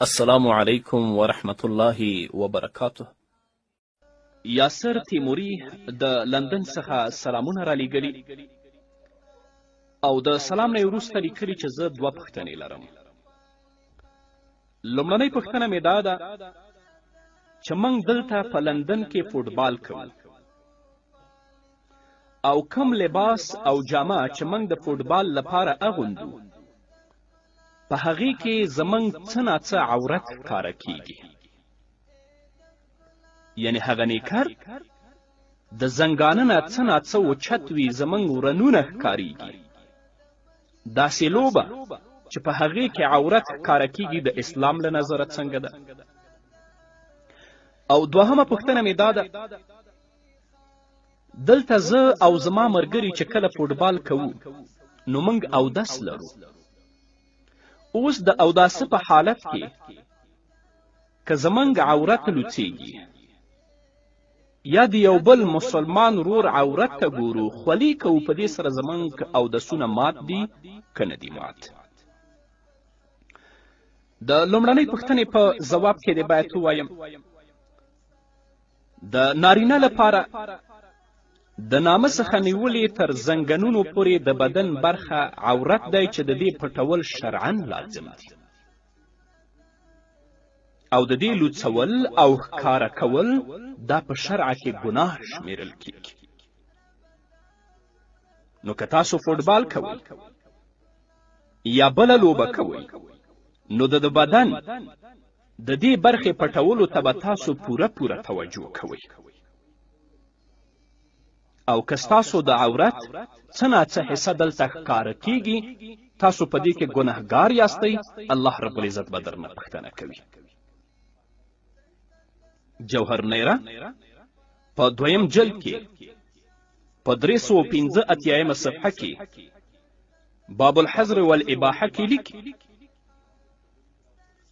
السلام علیکم ورحمت الله وبرکاته. یاسر تیموري د لندن څخه سلامونه را لیږلي او د سلام نه یې وروسته لیکلي چې زه دوه پوښتنې لرم. لومړنۍ پوښتنه مې دا ده چې موږ دلته په لندن کې فوټبال کوو او کم لباس او جامه چې موږ د فوټبال لپاره اغوندو په هغې کې زموږ څه ناڅه عورت ښکاره کیږي. یعنې هغه نیکر د زنګانه نه څه ناڅه اوچت وي، زموږ ورنونه ښکاریږي. داسې لوبه چې په هغې کې عورت ښکاره کیږي د اسلام له نظره څنګه ده؟ او دوهمه پوښتنه مې دا ده، دلته زه او زما ملګري چې کله فوټبال کوو نو موږ اودس لرو. اوس د اوداسه په حالت کې که زموږ عورت لوڅیږي یا د یو بل مسلمان ورور عورت ته ګورو، خولي کوو، په دې سره زموږ اودسونه مات دي که نه دي مات؟ د لومړنۍ پوښتنې په ځواب کې دې باید ووایم د نارینه لپاره د نامه څخه نیولې تر زنګنونو پورې د بدن برخه عورت دی چې د دې پټول شرعاً لازم دي او د دې لوڅول او ښکاره کول دا په شرعه کې ګناه شمیرل کیږي. نو که تاسو فوټبال کوئ یا بله لوبه کوئ نو د بدن د دې برخې پټولو ته به تاسو پوره توجه کوئ. او که ستاسو د عورت څه ناڅه حصه دلته ښکاره کیږي، تاسو په دې کې ګنهګار یاستئ، الله رب العزت به درنه پوښتنه کوي. جوهرنیره په دویم جلد کې په 385 صفحه کې باب الحظر والاباحه کې لیکي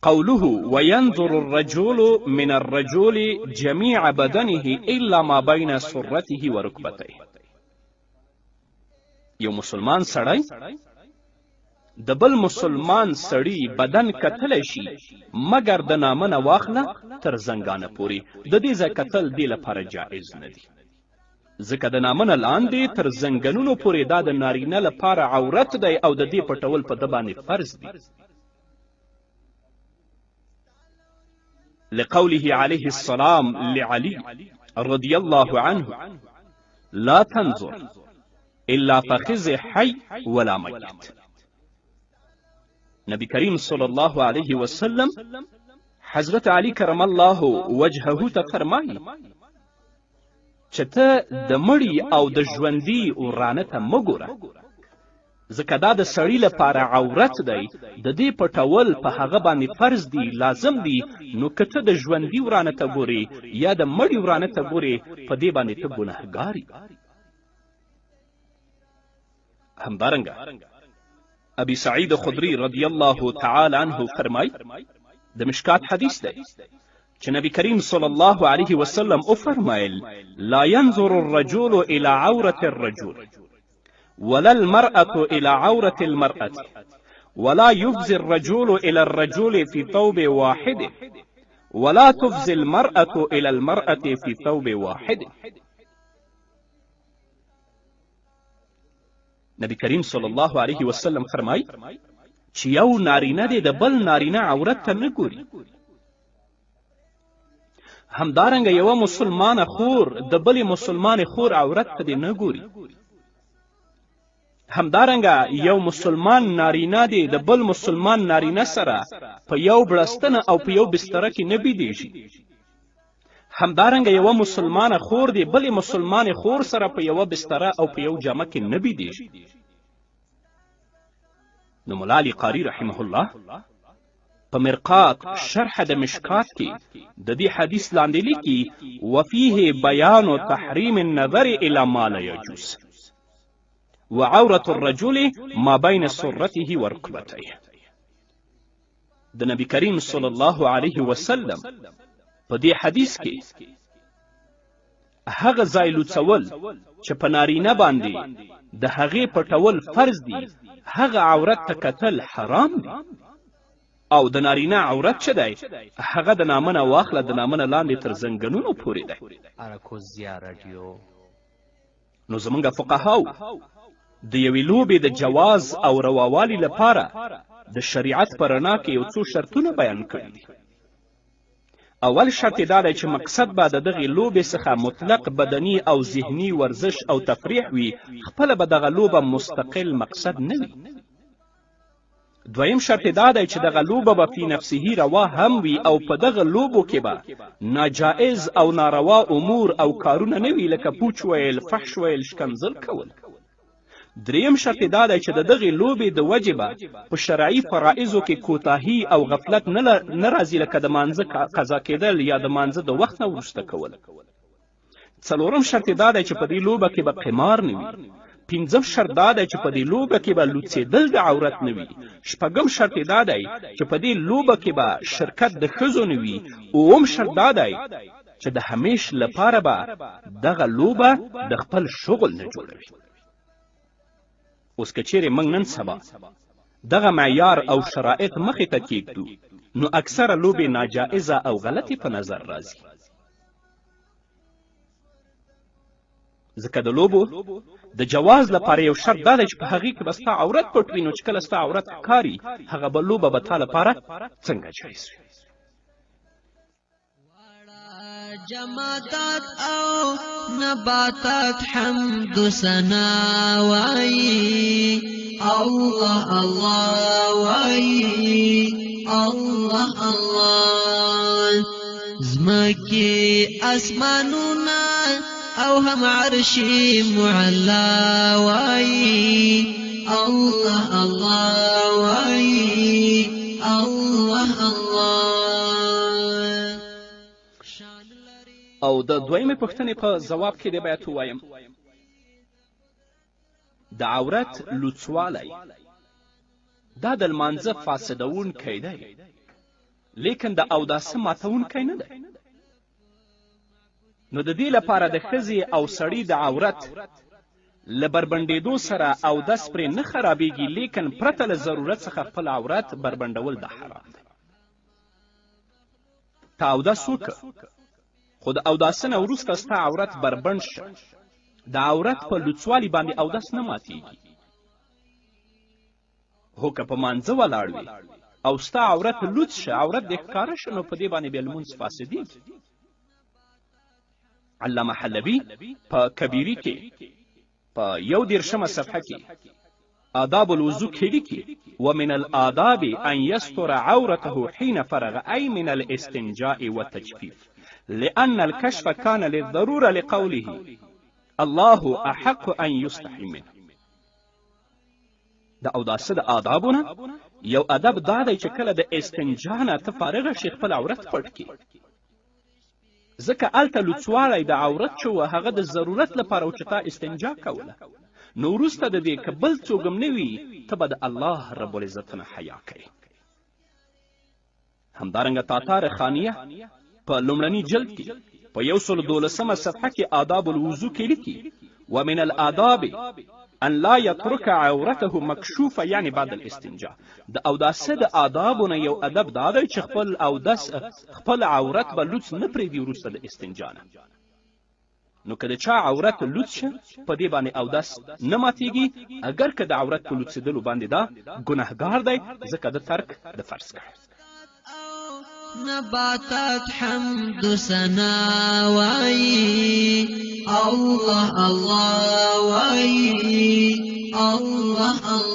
قوله وينظر الرجل من الرجل جميع بدنه إلا ما بين سرته وركبته. یو مسلمان سړی د بل مسلمان سړی بدن کتلی شي مګر د نامه نه واخله تر زنګانه پورې. د دې ځای کتل دې لپاره جایز نه دي، ځکه د نامه نه لاندې تر زنګنونو پورې دا د نارینه لپاره عورت دی او د دې پټول په ده باندې فرض دي. لقوله عليه السلام لعلي رضي الله عنه لا تنظر إلا فخذ حي ولا ميت. نبی کریم صلی الله علیه وسلم حضرت علی کرم الله وجهه ته فرمایي چې ته د مړي او د ژوندي ورانه ته مه ګوره، ځکه دا د سړي لپاره عورت دی، د دې پټول په هغه باندې فرض دی، لازم دی. نو که ته د ژوندي ورانه ته ګورې یا د مړي ورانه ته ګورې په دې باندې ته ګنهګار یې. همدارنګه ابي سعید خدری رضی الله تعالی عنه فرمای، د مشکات حدیث دی چې نبی کریم صلی الله علیه وسلم وفرمایل لا ينظر الرجل الى عورة الرجل ولا المرأة إلى عورة المرأة ولا يفزي الرجل إلى الرجل في ثوب واحد ولا تفزي المرأة إلى المرأة في ثوب واحد. نبی کریم صلی الله علیه وسلم فرمای چې یو نارینه دی د بل نارینه عورت ته نه ګوري. همدارنګه یوه مسلمانه خور د بلې مسلمانې خور عورت ته دی نه ګوري. همدارنګه یو مسلمان نارینه دی د بل مسلمان نارینه سره په یو بړستنه او په یو بستره کې نه بیدېږي. همدارنګه یوه مسلمانه خور دی بلې مسلمانې خور سره په یوه بستره او په یو جامه کې نه بیدېږي. نو ملا علی قاري رحمه الله په مرقات شرح د مشکات کې د دې حدیث لاندې لیکي وفيه بیان تحریم النظر الى ما لا يجوز وعورة الرجل ما بين سرته وركبته. د نبی کریم صلی الله علیه وسلم په دې حدیث کې هغه ځای لوڅول چې په نارینه باندې د هغې پټول فرض دي، هغه عورت ته کتل حرام دي او د نارینه عورت چې دی هغه د نامنه واخله د نامنه لاندې تر زنګنونو پورې دی. اراکوزیا رادیو. نو زمونږ فقهاو د یوې لوبې د جواز او رواوالي لپاره د شریعت په رڼا کې یو څو شرطونه بیان کړي دي. اول شرط دا دی چې مقصد به د دغې لوبې څخه مطلق بدني او ذهني ورزش او تفریح وي، خپله به دغه لوبه مستقل مقصد نه وي. دویم شرط دا دی چې دغه لوبه به فی نفسه روا هم وي او په دغه لوبو کې به ناجائز او ناروا امور او کارونه نه وي لکه پوچ ویل، فحش ویل، شکنځل کول. دریم شرط دا دی چې د دغې لوبې د وجې به په شرعي فرایضو کې کوتاهي او غفلت نه راځي لکه د مانځه قضا کېدل یا د مانځه د وخت نه وروسته کول. څلورم شرط دا دی چې په دې لوبه کې به قمار نه وي. پنځم شرط دا دی چې په دې لوبه کې به لوڅېدل د عورت نه وي. شپږم شرط دا دی چې په دې لوبه کې به شرکت د ښځو نه وي. اووم شرط دا دی چې د همیش لپاره به دغه لوبه د خپل شغل نه جوړوي. اوس که چیرې موږ نن سبا دغه معیار او شرایط مخې ته کیږدو نو اکثره لوبې ناجائزه او غلطې په نظر راځي. ځکه د لوبو د جواز لپاره یو شرط دا دی چې په هغې کې به ستا عورت پټ وي، نو چې کله ستا عورت ښکاري هغه به لوبه به تا لپاره څنګه جایز وي. جمادات او نباتات حمد ثنا وای الله الله وای الله الله زمکی اسمانونا او هم عرشی معلا وای الله الله وای الله الله. او د دویمې پوښتنې په ځواب کې دې باید ووایم د عورت لوڅوالی دا د لمانځه فاسدوونکی دی، لیکن د اوداسه ماتوونکی نه دی. نو د دې لپاره د ښځې او سړي د عورت له بربنډېدو سره اودس پرې نه خرابېږي، لیکن پرته له ضرورت څخه خپل عورت بربنډول د حرام دی. ته اودس وکړه خو د اوداسه نه وروسته ستا عورت بربنډ شه، د عورت په لوڅوالي باندې اودس نه ماتیږي. هو که په مانځه ولاړ وي او ستا عورت لوڅ شه، عورت دې ښکاره شه، نو په دې باندې بیا لمونځ فاسدېږي. علامه حلبي په کبیري کې په 21 صفحه کې آداب الوضو کې لیکي ومن الآداب ان يستر عورته حين فرغ أي من الاستنجاء والتجفيف لأن الكشف كان للضرورة لقوله الله أحق أن يستحي منه. د اوداسه د آدابونه یو ادب دا دی چې کله د استنجا نه ته فارغه شي خپل عورت پټ کړي، ځکه هلته لوڅوالی د عورت چې و هغه د ضرورت لپاره و چې تا استنجا کوله، نو وروسته د دې که بل څوک هم نه وي ته به د الله رب العزت نه حیا کوي. همدارنګه تاتار خانیه په لومړني جلد کې په 112 صفحه کې آداب الوضو کې لیکي ومن الآداب ان لا يترك عورته مکشوفه یعنی بعد الاستنجا. د اوداسه د آدابونه یو ادب دا دی چې خپل عورت به لوڅ نه پرېږدي وروسته د استنجا نه. نو که د چا عورت لوڅ شه په دې باندې اودس نه ماتیږي، اگر که د عورت په لوڅېدلو باندې دا ګناهګار دی، ځکه د ترک د فرض کړی. نباتات حمد ثنا وای الله الله وای الله الله